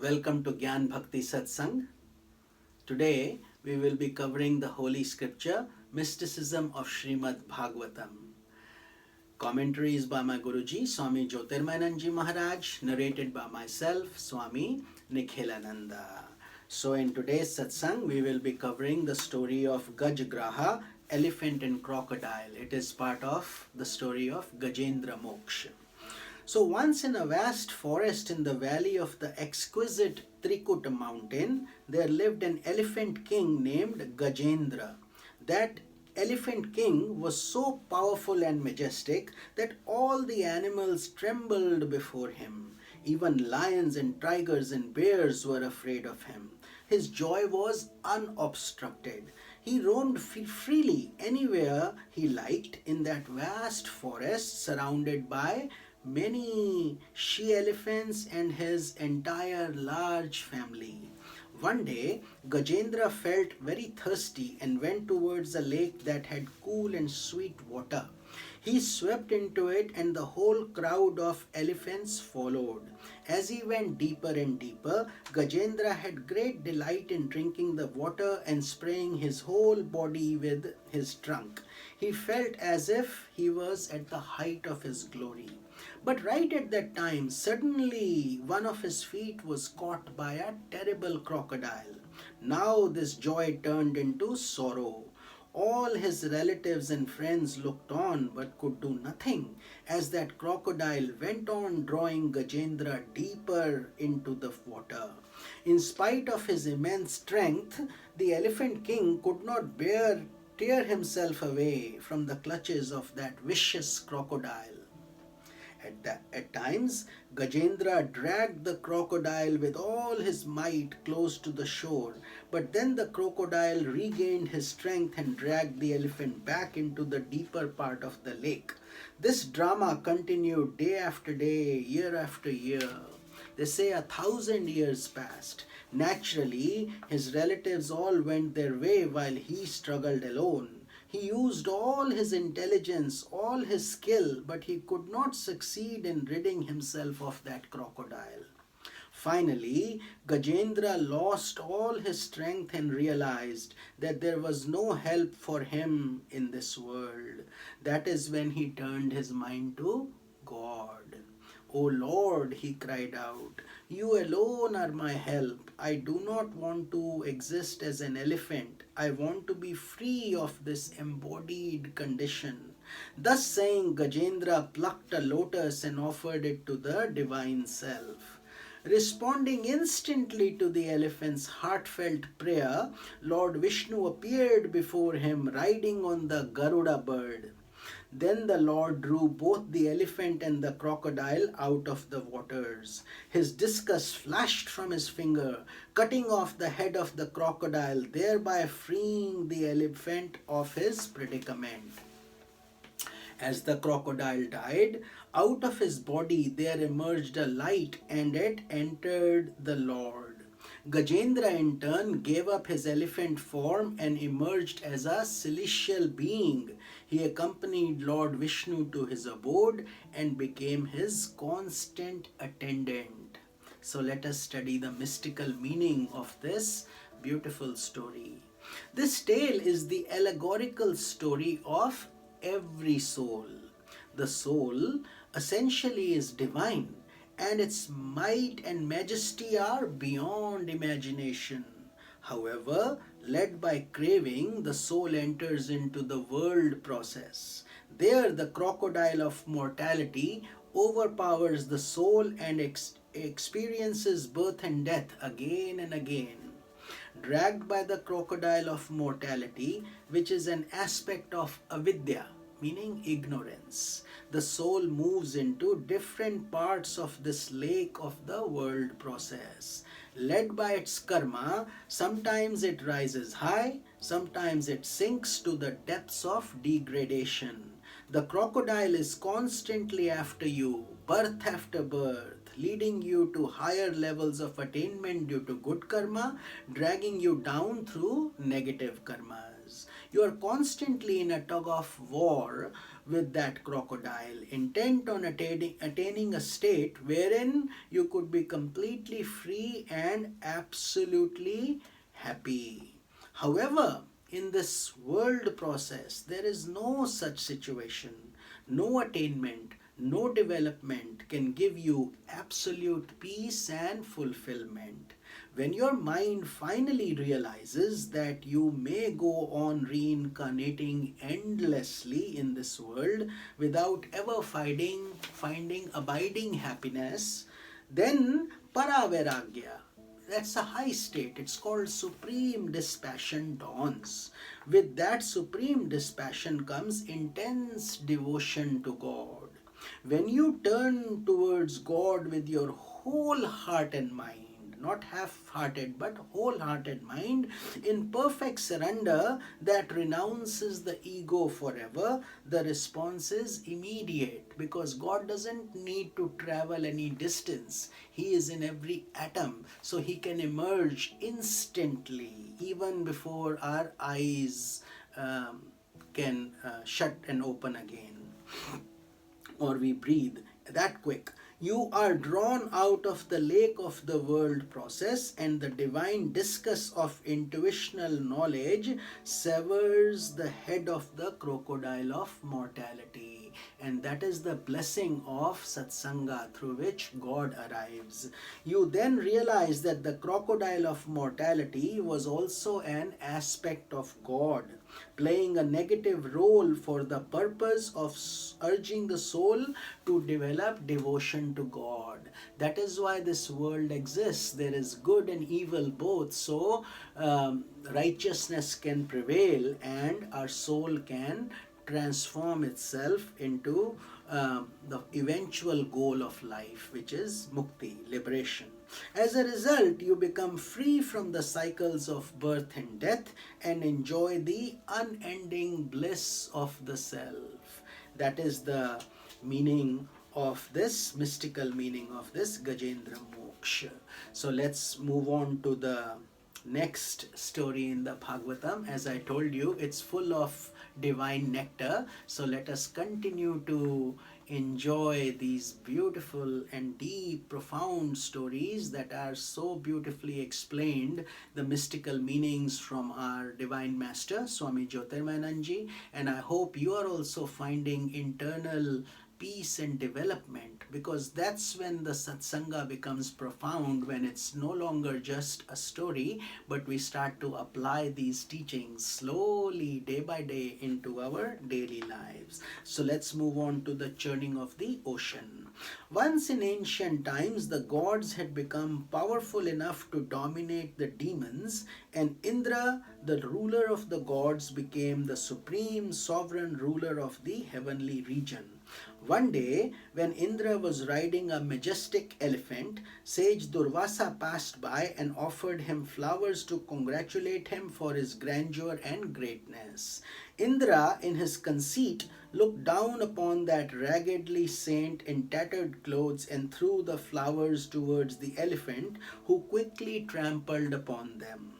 Welcome to Gyan Bhakti Satsang. Today we will be covering the holy scripture Mysticism of Srimad Bhagavatam. Commentaries by my Guruji Swami Jyotirmayananda Maharaj, narrated by myself Swami Nikhilananda. So in today's satsang we will be covering the story of Gajgraha, elephant and crocodile. It is part of the story of Gajendra Moksha. So once in a vast forest in the valley of the exquisite Trikuta mountain, there lived an elephant king named Gajendra. That elephant king was so powerful and majestic that all the animals trembled before him. Even lions and tigers and bears were afraid of him. His joy was unobstructed. He roamed freely anywhere he liked in that vast forest surrounded by many she-elephants and his entire large family. One day, Gajendra felt very thirsty and went towards a lake that had cool and sweet water. He swept into it and the whole crowd of elephants followed. As he went deeper and deeper, Gajendra had great delight in drinking the water and spraying his whole body with his trunk. He felt as if he was at the height of his glory. But right at that time, suddenly one of his feet was caught by a terrible crocodile. Now this joy turned into sorrow. All his relatives and friends looked on but could do nothing as that crocodile went on drawing Gajendra deeper into the water. In spite of his immense strength, the elephant king could not tear himself away from the clutches of that vicious crocodile. At times, Gajendra dragged the crocodile with all his might close to the shore, but then the crocodile regained his strength and dragged the elephant back into the deeper part of the lake. This drama continued day after day, year after year. They say 1,000 years passed. Naturally, his relatives all went their way while he struggled alone. He used all his intelligence, all his skill, but he could not succeed in ridding himself of that crocodile. Finally, Gajendra lost all his strength and realized that there was no help for him in this world. That is when he turned his mind to God. "O Lord," he cried out, "you alone are my help. I do not want to exist as an elephant. I want to be free of this embodied condition." Thus saying, Gajendra plucked a lotus and offered it to the Divine Self. Responding instantly to the elephant's heartfelt prayer, Lord Vishnu appeared before him riding on the Garuda bird. Then the Lord drew both the elephant and the crocodile out of the waters. His discus flashed from his finger, cutting off the head of the crocodile, thereby freeing the elephant of his predicament. As the crocodile died, out of his body there emerged a light and it entered the Lord. Gajendra in turn gave up his elephant form and emerged as a celestial being. He accompanied Lord Vishnu to his abode and became his constant attendant. So let us study the mystical meaning of this beautiful story. This tale is the allegorical story of every soul. The soul essentially is divine, and its might and majesty are beyond imagination. However, led by craving, the soul enters into the world process. There, the crocodile of mortality overpowers the soul and experiences birth and death again and again. Dragged by the crocodile of mortality, which is an aspect of avidya, meaning ignorance, the soul moves into different parts of this lake of the world process. Led by its karma, sometimes it rises high, sometimes it sinks to the depths of degradation. The crocodile is constantly after you, birth after birth, leading you to higher levels of attainment due to good karma, dragging you down through negative karmas. You are constantly in a tug of war with that crocodile, intent on attaining a state wherein you could be completely free and absolutely happy. However, in this world process, there is no such situation. No attainment, no development can give you absolute peace and fulfillment. When your mind finally realizes that you may go on reincarnating endlessly in this world without ever finding abiding happiness, then paraviragya, that's a high state. It's called supreme dispassion dawns. With that supreme dispassion comes intense devotion to God. When you turn towards God with your whole heart and mind, not half-hearted but wholehearted mind, in perfect surrender that renounces the ego forever, the response is immediate, because God doesn't need to travel any distance. He is in every atom, so He can emerge instantly, even before our eyes can shut and open again, or we breathe that quick. You are drawn out of the lake of the world process, and the divine discus of intuitional knowledge severs the head of the crocodile of mortality. And that is the blessing of satsanga through which God arrives. You then realize that the crocodile of mortality was also an aspect of God, playing a negative role for the purpose of urging the soul to develop devotion to God. That is why this world exists. There is good and evil both, so righteousness can prevail and our soul can transform itself into the eventual goal of life, which is mukti, liberation. As a result, you become free from the cycles of birth and death and enjoy the unending bliss of the self. That is the meaning of this, mystical meaning of this Gajendra Moksha. So let's move on to the next story in the Bhagavatam. As I told you, it's full of divine nectar. So let us continue to enjoy these beautiful and deep, profound stories that are so beautifully explained, the mystical meanings from our Divine Master, Swami Jyotirmayananda. And I hope you are also finding internal peace and development, because that's when the satsanga becomes profound, when it's no longer just a story, but we start to apply these teachings slowly, day by day, into our daily lives. So let's move on to the churning of the ocean. Once in ancient times, the gods had become powerful enough to dominate the demons, and Indra, the ruler of the gods, became the supreme sovereign ruler of the heavenly region. One day, when Indra was riding a majestic elephant, sage Durvasa passed by and offered him flowers to congratulate him for his grandeur and greatness. Indra, in his conceit, looked down upon that raggedly saint in tattered clothes and threw the flowers towards the elephant, who quickly trampled upon them.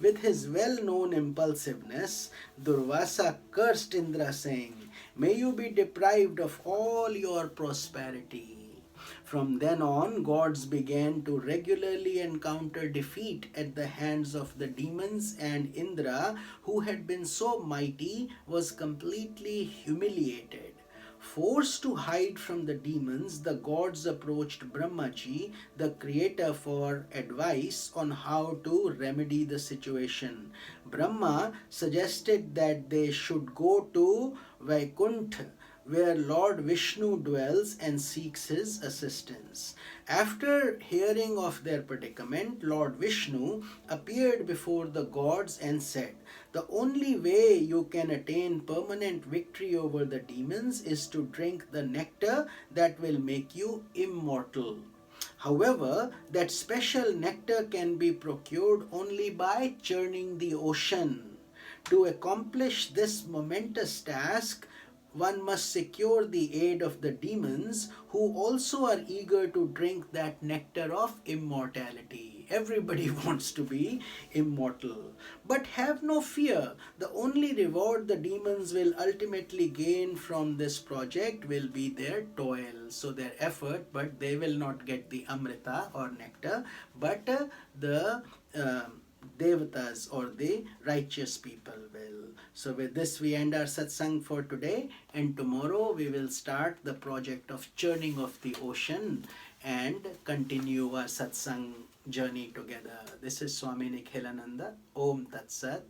With his well-known impulsiveness, Durvasa cursed Indra, saying, "May you be deprived of all your prosperity." From then on, gods began to regularly encounter defeat at the hands of the demons, and Indra, who had been so mighty, was completely humiliated. Forced to hide from the demons, the gods approached Brahmaji, the creator, for advice on how to remedy the situation. Brahma suggested that they should go to Vaikuntha, where Lord Vishnu dwells, and seeks his assistance. After hearing of their predicament, Lord Vishnu appeared before the gods and said, "The only way you can attain permanent victory over the demons is to drink the nectar that will make you immortal. However, that special nectar can be procured only by churning the ocean. To accomplish this momentous task, one must secure the aid of the demons, who also are eager to drink that nectar of immortality." Everybody wants to be immortal. But have no fear. The only reward the demons will ultimately gain from this project will be their toil, so their effort, but they will not get the amrita or nectar, but the devatas or the righteous people will. So with this we end our satsang for today, and tomorrow we will start the project of churning of the ocean and continue our satsang journey together. This is Swami Nikhilananda. Om Tat Sat.